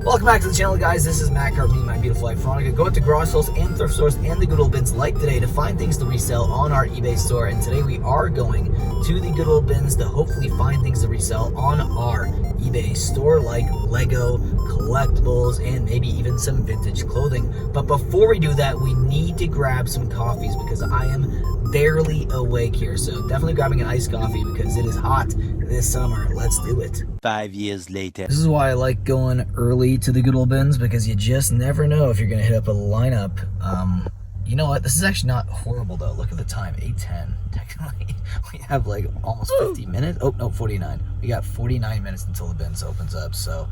Welcome back to the channel, guys. This is Matt Carp, me and my beautiful wife Veronica. Go out to garage sales and thrift stores and the Goodwill bins like today to find things to resell on our eBay store. And today we are going to the Goodwill bins to hopefully find things to resell on our eBay store, like Lego, collectibles, and maybe even some vintage clothing. But before we do that, we need to grab some coffees because I am barely awake here. So definitely grabbing an iced coffee because it is hot this summer. Let's do it. 5 years later. This is why I like going early to the Goodwill bins, because you just never know if you're gonna hit up a lineup. You know what? This is actually not horrible though. Look at the time, 8:10. Technically, we have like almost 50 minutes. Oh no, 49. We got 49 minutes until the bins opens up. So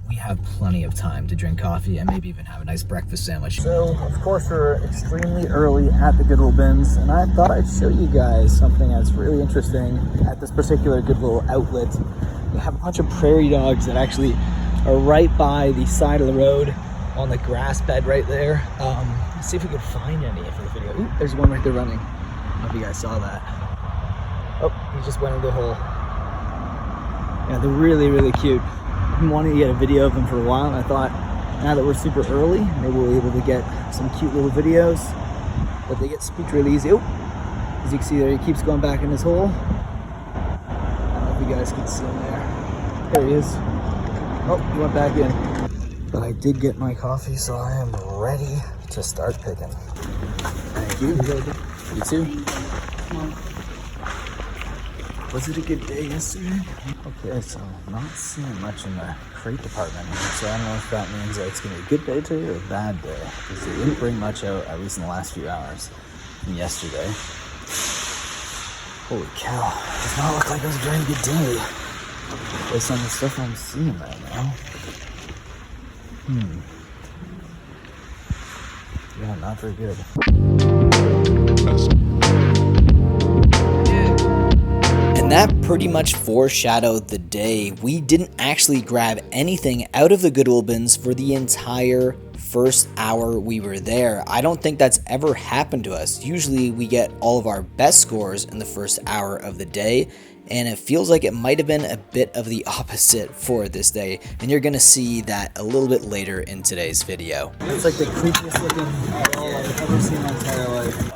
we have plenty of time to drink coffee and maybe even have a nice breakfast sandwich. So of course we're extremely early at the Goodwill bins, and I thought I'd show you guys something that's really interesting at this particular Goodwill outlet. We have a bunch of prairie dogs that actually are right by the side of the road on the grass bed right there. Let's see if we can find any for the video. Ooh, there's one right there running. I don't know if you guys saw that. Oh, he just went into the hole. Yeah, they're really, really cute. I've been wanting to get a video of them for a while, and I thought now that we're super early, maybe we'll be able to get some cute little videos. But they get spooked really easy. Oh, as you can see there, he keeps going back in his hole. I don't know if you guys can see him there. There he is. Oh, he went back in. But I did get my coffee, so I am ready to start picking. Thank you. You too. Was it a good day yesterday? Okay, so I'm not seeing much in the crate department, so I don't know if that means that it's going to be a good day today or a bad day, because they didn't bring much out, at least in the last few hours from yesterday. Holy cow, does not look like it was a very good day based on the stuff I'm seeing right now. Yeah, not very good. And that pretty much foreshadowed the day. We didn't actually grab anything out of the Goodwill bins for the entire first hour we were there. I don't think that's ever happened to us. Usually we get all of our best scores in the first hour of the day, and it feels like it might have been a bit of the opposite for this day, and you're gonna see that a little bit later in today's video. It's like the creepiest looking doll I've ever seen in my entire life.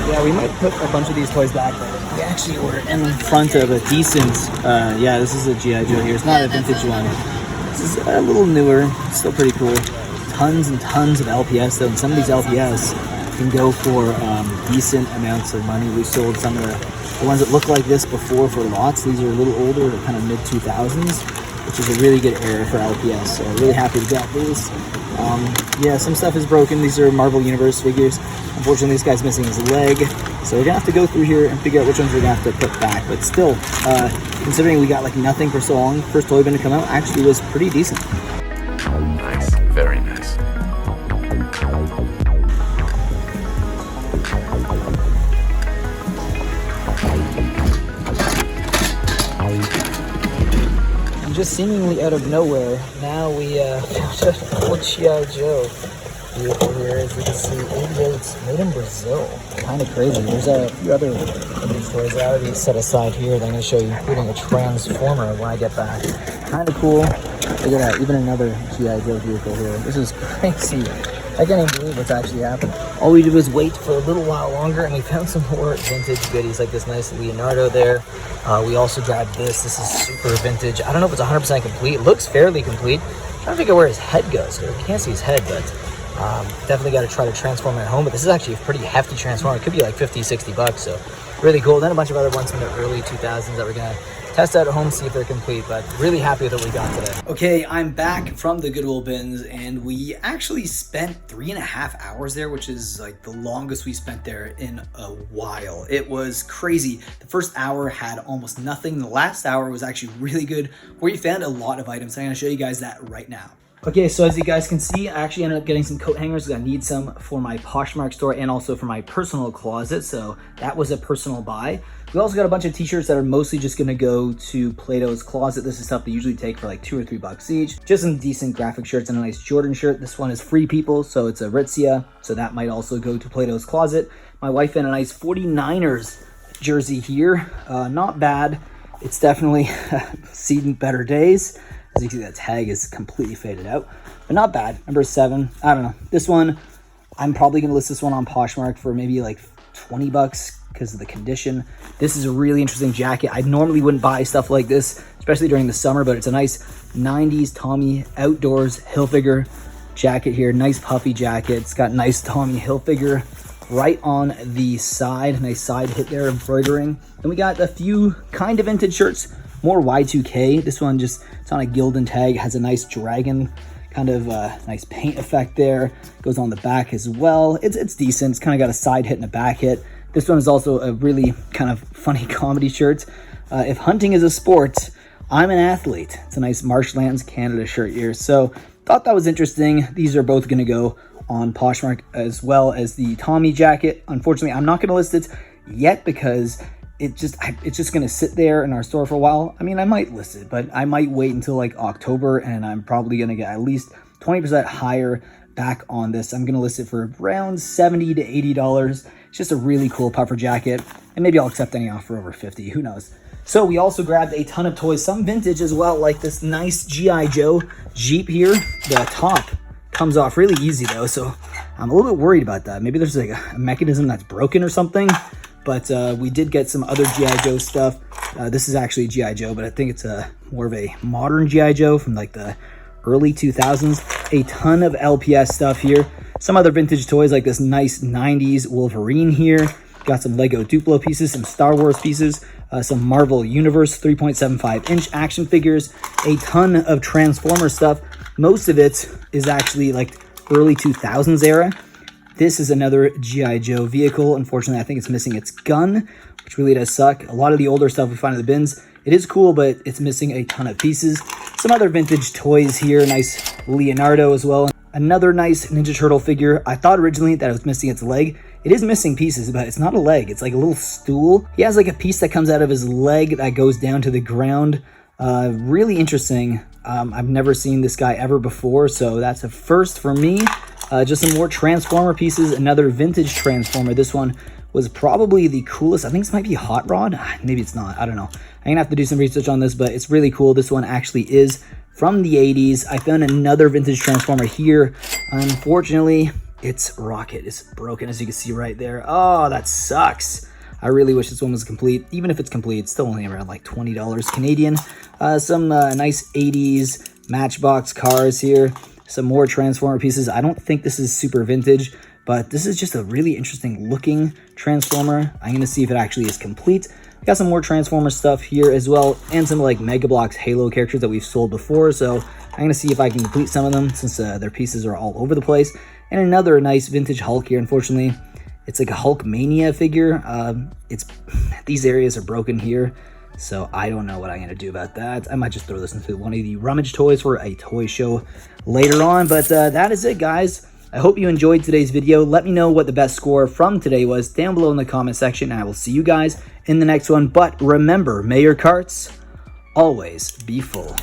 Yeah, we might put a bunch of these toys back, but we actually were in front of a decent, yeah, this is a G.I. Joe here. It's not a vintage one. This is a little newer, it's still pretty cool. Tons and tons of LPS though, and some of these LPS can go for decent amounts of money. We've sold some of the ones that look like this before for lots. These are a little older, kind of mid-2000s, which is a really good era for LPS, so really happy to get these. Yeah, some stuff is broken. These are Marvel Universe figures. Unfortunately, this guy's missing his leg, so we're gonna have to go through here and figure out which ones we're gonna have to put back. But still, considering we got like nothing for so long, first toy bin to come out actually was pretty decent. Nice, very nice. Just seemingly out of nowhere, now we found a G.I. Joe vehicle here. As you can see, 88, made in Brazil. Kind of crazy. There's a few other of these toys I already set aside here that I'm going to show you, including a Transformer when I get back. Kind of cool. Look at that, even another G.I. Joe vehicle here. This is crazy. I can't even believe what's actually happened. All we did was wait for a little while longer, and we found some more vintage goodies, like this nice Leonardo there. We also grabbed this. This is super vintage. I don't know if it's 100% complete. It looks fairly complete. I'm trying to figure out where his head goes here. You can't see his head, but definitely got to try to transform it at home. But this is actually a pretty hefty transformer. It could be like 50, 60 bucks, so really cool. Then a bunch of other ones from the early 2000s that we're going to test out at home, see if they're complete, but really happy with what we got today. Okay, I'm back from the Goodwill bins, and we actually spent 3.5 hours there, which is like the longest we spent there in a while. It was crazy. The first hour had almost nothing. The last hour was actually really good, where you found a lot of items. I'm gonna show you guys that right now. Okay, so as you guys can see, I actually ended up getting some coat hangers because I need some for my Poshmark store and also for my personal closet, so that was a personal buy. We also got a bunch of t-shirts that are mostly just gonna go to Plato's Closet. This is stuff they usually take for like $2 or $3 each. Just some decent graphic shirts and a nice Jordan shirt. This one is Free People, so it's a Ritzia, so that might also go to Plato's Closet. My wife found a nice 49ers jersey here. Not bad. It's definitely seen better days. As you can see, that tag is completely faded out, but not bad. Number 7. I don't know. This one, I'm probably going to list this one on Poshmark for maybe like 20 bucks because of the condition. This is a really interesting jacket. I normally wouldn't buy stuff like this, especially during the summer, but it's a nice 90s Tommy Outdoors Hilfiger jacket here. Nice puffy jacket. It's got nice Tommy Hilfiger right on the side. Nice side hit there, embroidering. And we got a few kind of vintage shirts, more Y2K. This one just, it's on a Gildan tag, has a nice dragon kind of nice paint effect there. Goes on the back as well. It's decent. It's kind of got a side hit and a back hit. This one is also a really kind of funny comedy shirt. If hunting is a sport, I'm an athlete. It's a nice Marshlands Canada shirt here. So thought that was interesting. These are both going to go on Poshmark as well as the Tommy jacket. Unfortunately, I'm not going to list it yet because it's just going to sit there in our store for a while. I mean, I might list it, but I might wait until like October, and I'm probably going to get at least 20% higher back on this. I'm going to list it for around $70 to $80. It's just a really cool puffer jacket, and maybe I'll accept any offer over 50. Who knows? So we also grabbed a ton of toys, some vintage as well, like this nice G.I. Joe Jeep here. The top comes off really easy though, so I'm a little bit worried about that. Maybe there's like a mechanism that's broken or something. But we did get some other G.I. Joe stuff. This is actually G.I. Joe, but I think it's more of a modern G.I. Joe from like the early 2000s. A ton of LPS stuff here. Some other vintage toys like this nice 90s Wolverine here. Got some Lego Duplo pieces, some Star Wars pieces, some Marvel Universe 3.75-inch action figures, a ton of Transformer stuff. Most of it is actually like early 2000s era. This is another G.I. Joe vehicle. Unfortunately, I think it's missing its gun, which really does suck. A lot of the older stuff we find in the bins, it is cool, but it's missing a ton of pieces. Some other vintage toys here. Nice Leonardo as well. Another nice Ninja Turtle figure. I thought originally that it was missing its leg. It is missing pieces, but it's not a leg. It's like a little stool. He has like a piece that comes out of his leg that goes down to the ground. Really interesting. I've never seen this guy ever before, so that's a first for me. Just some more Transformer pieces, another vintage Transformer. This one was probably the coolest. I think this might be Hot Rod. Maybe it's not. I don't know. I'm going to have to do some research on this, but it's really cool. This one actually is from the 80s. I found another vintage Transformer here. Unfortunately, its rocket is broken, as you can see right there. Oh, that sucks. I really wish this one was complete. Even if it's complete, it's still only around like $20 Canadian. Some nice 80s Matchbox cars here. Some more Transformer pieces. I don't think this is super vintage, but this is just a really interesting looking Transformer. I'm going to see if it actually is complete. We got some more Transformer stuff here as well, and some like Mega Bloks Halo characters that we've sold before. So I'm going to see if I can complete some of them since their pieces are all over the place. And another nice vintage Hulk here. Unfortunately, it's like a Hulk Mania figure. These areas are broken here, so I don't know what I'm going to do about that. I might just throw this into one of the rummage toys for a toy show later on. But that is it, guys. I hope you enjoyed today's video. Let me know what the best score from today was down below in the comment section, and I will see you guys in the next one. But remember, may your carts always be full.